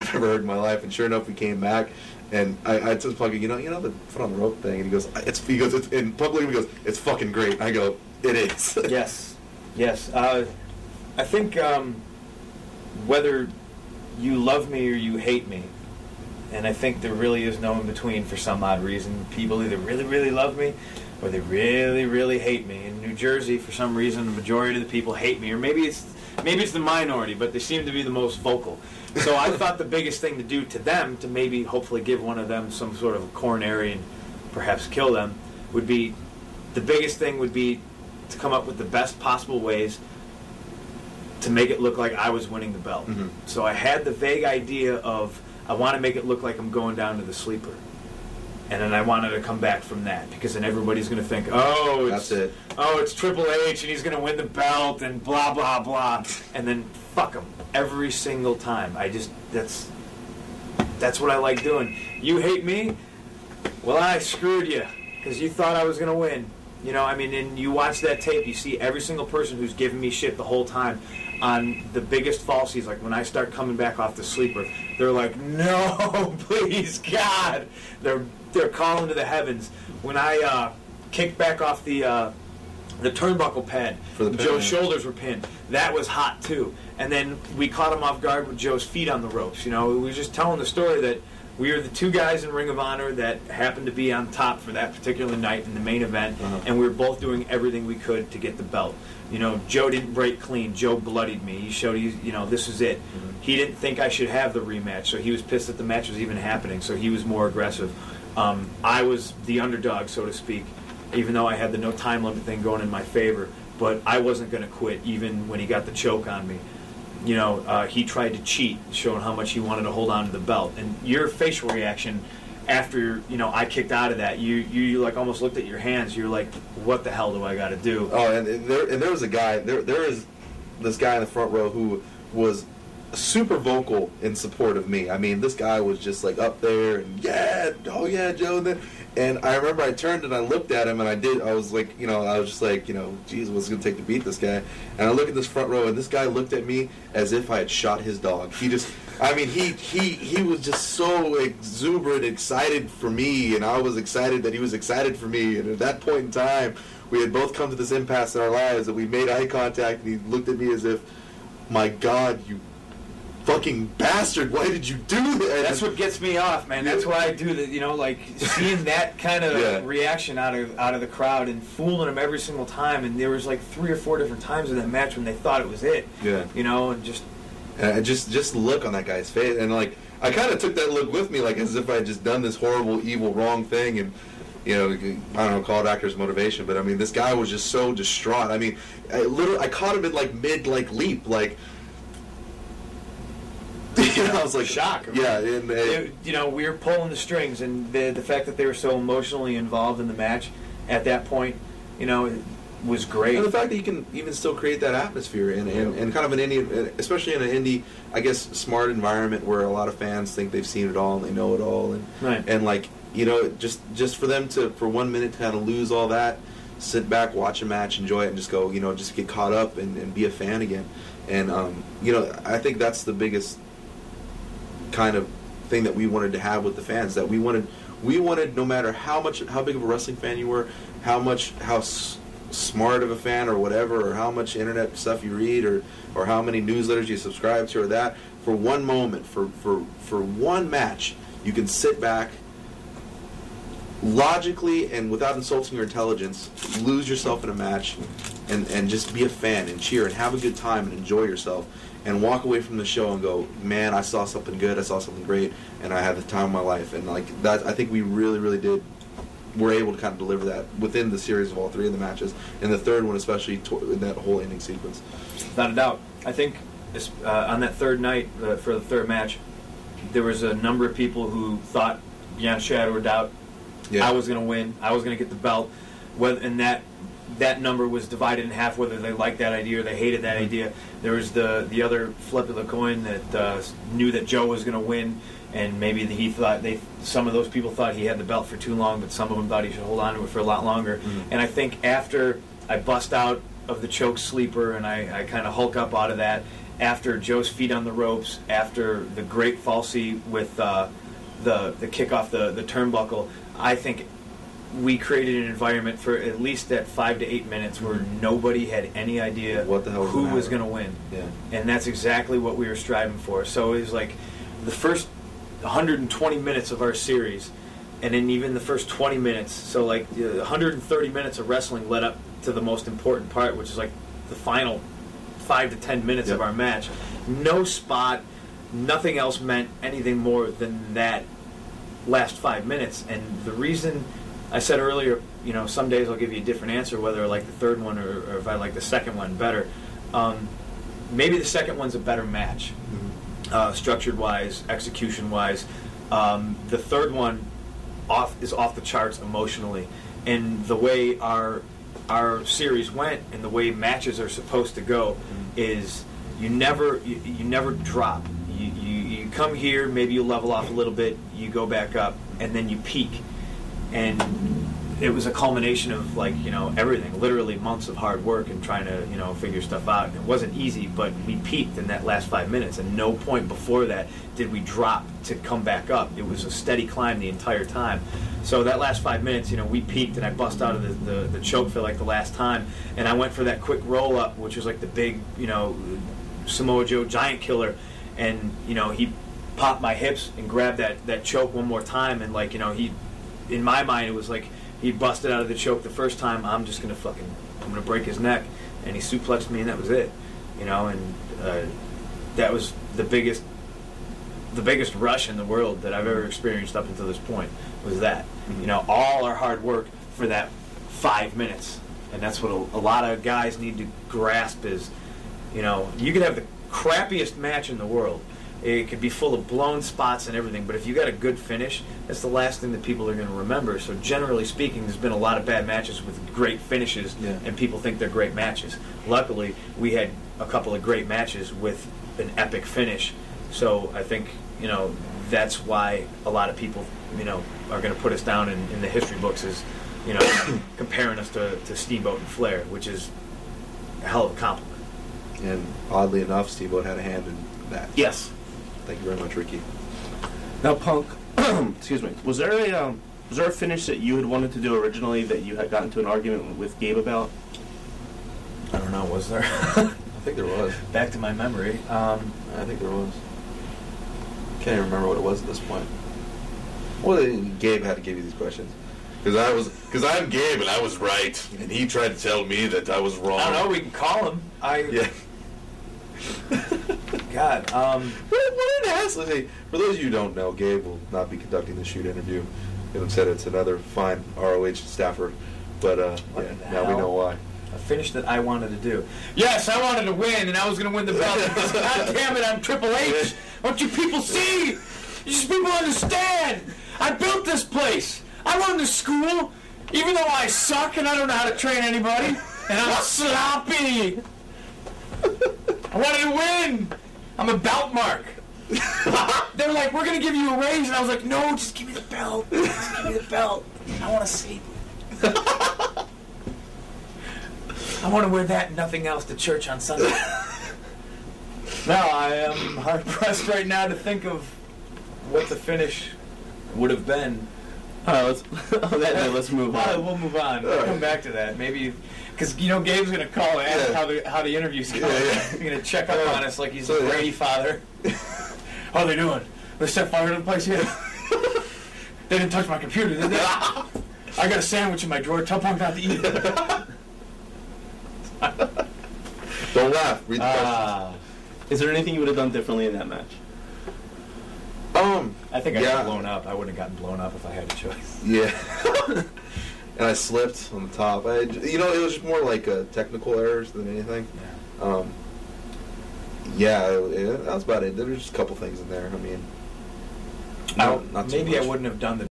I've ever heard in my life. And sure enough, we came back, and I told fucking, you know the foot on the rope thing, and he goes, it's in public. He goes, it's fucking great. I go, it is. Yes. I think whether you love me or you hate me, and I think there really is no in between for some odd reason. People either really, really love me or they really, really hate me. In New Jersey, for some reason, the majority of the people hate me, or maybe it's the minority, but they seem to be the most vocal. So I thought the biggest thing to do to them, to maybe hopefully give one of them some sort of coronary and perhaps kill them, would be, the biggest thing would be to come up with the best possible ways to make it look like I was winning the belt. Mm-hmm. So I had the vague idea of, I want to make it look like I'm going down to the sleeper. And then I wanted to come back from that, because then everybody's going to think, it's Triple H and he's going to win the belt and blah, blah, blah. And then fuck him every single time. That's what I like doing. You hate me? Well, I screwed you because you thought I was going to win. You know, I mean, and you watch that tape, you see every single person who's giving me shit the whole time on the biggest falsies. Like when I start coming back off the sleeper, they're like, no, please, God. They're calling to the heavens. When I kicked back off the turnbuckle pad, Joe's shoulders were pinned. That was hot too. And then we caught him off guard with Joe's feet on the ropes. You know, we were just telling the story that we were the two guys in Ring of Honor that happened to be on top for that particular night in the main event, and we were both doing everything we could to get the belt. You know, Joe didn't break clean. Joe bloodied me. He showed, this is it. Mm-hmm. He didn't think I should have the rematch, so he was pissed that the match was even happening, so he was more aggressive. I was the underdog, so to speak, even though I had the no time limit thing going in my favor, but I wasn't going to quit even when he got the choke on me. You know, he tried to cheat, showing how much he wanted to hold on to the belt. And your facial reaction after, I kicked out of that, you like almost looked at your hands. You're like, what the hell do I got to do? Oh, and there was a guy, there is this guy in the front row who was super vocal in support of me. I mean, this guy was just like up there and Joe. And I remember I turned and I looked at him and I was like, I was just like, geez, what's it going to take to beat this guy? And I look at this front row and this guy looked at me as if I had shot his dog. He just, he was just so exuberant, excited for me, and I was excited that he was excited for me. And at that point in time, we had both come to this impasse in our lives that we made eye contact and he looked at me as if, my God, you fucking bastard, why did you do that? That's what gets me off, man. That's why I do that, like seeing that kind of reaction out of the crowd and fooling them every single time. And there was like 3 or 4 different times in that match when they thought it was it. Yeah. And just look on that guy's face, and like I kind of took that look with me, like as if I had just done this horrible, evil, wrong thing, and I don't know, call it actor's motivation, but I mean, this guy was just so distraught. I mean, I caught him in like mid leap, like. I was like shock. Right? Yeah, and we were pulling the strings, and the fact that they were so emotionally involved in the match at that point, was great. And the fact that you can even still create that atmosphere and kind of an indie, especially in an indie, I guess, smart environment where a lot of fans think they've seen it all and they know it all, and right. And like just for them to for 1 minute to kind of lose all that, sit back, watch a match, enjoy it, and just go, just get caught up and be a fan again. And I think that's the biggest kind of thing that we wanted to have with the fans, that we wanted no matter how big of a wrestling fan you were, how smart of a fan or whatever, or how much internet stuff you read, or how many newsletters you subscribe to, or that, for one moment, for one match, you can sit back logically and without insulting your intelligence, lose yourself in a match and just be a fan and cheer and have a good time and enjoy yourself and walk away from the show and go, man, I saw something good, I saw something great, and I had the time of my life. And like that, I think we really, really were able to kind of deliver that within the series of all 3 of the matches, and the third one especially in that whole ending sequence. Without a doubt. I think on that third night, for the third match, there was a number of people who thought, beyond shadow of doubt, I was going to win, I was going to get the belt, and that number was divided in half, whether they liked that idea or they hated that idea. There was the other flip of the coin that knew that Joe was going to win, and maybe some of those people thought he had the belt for too long, but some of them thought he should hold on to it for a lot longer. Mm-hmm. And I think after I bust out of the choke sleeper and I kind of hulk up out of that, after Joe's feet on the ropes, after the great falsie with the kick off the turnbuckle, I think we created an environment for at least that 5 to 8 minutes where nobody had any idea what the hell who was going to win. Yeah. And that's exactly what we were striving for. So it was like the first 120 minutes of our series, and then even the first 20 minutes, so like 130 minutes of wrestling led up to the most important part, which is like the final 5 to 10 minutes of our match. No spot, nothing else meant anything more than that last 5 minutes. And the reason I said earlier, some days I'll give you a different answer, whether I like the third one or if I like the second one better. Maybe the second one's a better match, structured-wise, execution-wise. The third one is off the charts emotionally. And the way our series went and the way matches are supposed to go is you never drop. You come here, maybe you level off a little bit, you go back up, and then you peak. And it was a culmination of everything, literally months of hard work and trying to figure stuff out. And it wasn't easy, but we peaked in that last 5 minutes, and no point before that did we drop to come back up. It was a steady climb the entire time. So that last 5 minutes, we peaked, and I bust out of the choke for like the last time, and I went for that quick roll up, which was like the big Samoa Joe giant killer, and he popped my hips and grabbed that choke one more time, and he. In my mind, it was like he busted out of the choke the first time. I'm gonna break his neck, and he suplexed me, and that was it, And that was the biggest rush in the world that I've ever experienced up until this point. Was that all our hard work for that 5 minutes, and that's what a lot of guys need to grasp is, you could have the crappiest match in the world. It could be full of blown spots and everything, but if you got a good finish, that's the last thing that people are going to remember. So generally speaking, there's been a lot of bad matches with great finishes, and people think they're great matches. Luckily, we had a couple of great matches with an epic finish. So I think, that's why a lot of people, are going to put us down in the history books as, comparing us to Steamboat and Flair, which is a hell of a compliment. And oddly enough, Steamboat had a hand in that. Yes. Thank you very much, Ricky. Now, Punk, excuse me, was there a finish that you had wanted to do originally that you had gotten into an argument with Gabe about? I don't know, was there? I think there was. Back to my memory. I think there was. Can't even remember what it was at this point. Well, Gabe had to give you these questions. Because I'm Gabe and I was right, and he tried to tell me that I was wrong. I don't know, we can call him. Yeah. God. What an ass. Let's see, for those of you who don't know, Gabe will not be conducting the shoot interview. Instead, it's another fine ROH staffer. But now we know why. A finish that I wanted to do. Yes, I wanted to win, and I was going to win the belt. Because, God damn it, I'm Triple H. Don't you people see? You people understand. I built this place. I run the school, even though I suck and I don't know how to train anybody. And I'm sloppy. I wanted to win. I'm a belt mark. They were like, we're going to give you a raise. And I was like, no, just give me the belt. Just give me the belt. I want to see. I want to wear that and nothing else to church on Sunday. Now, I am hard-pressed right now to think of what the finish would have been. Let's move on. We'll move on. We'll come back to that. Maybe... Because, Gabe's going to call and ask how the interview's going. He's going to check up on us like he's a Brady father. How are they doing? They set fire to the place yet? They didn't touch my computer, did they? I got a sandwich in my drawer. Tell Punk not to eat it. Don't laugh. Read the questions. Is there anything you would have done differently in that match? I think I got blown up. I wouldn't have gotten blown up if I had a choice. Yeah. And I slipped on the top. It was just more like technical errors than anything. Yeah. That was about it. There were just a couple things in there. I mean, maybe I wouldn't have done the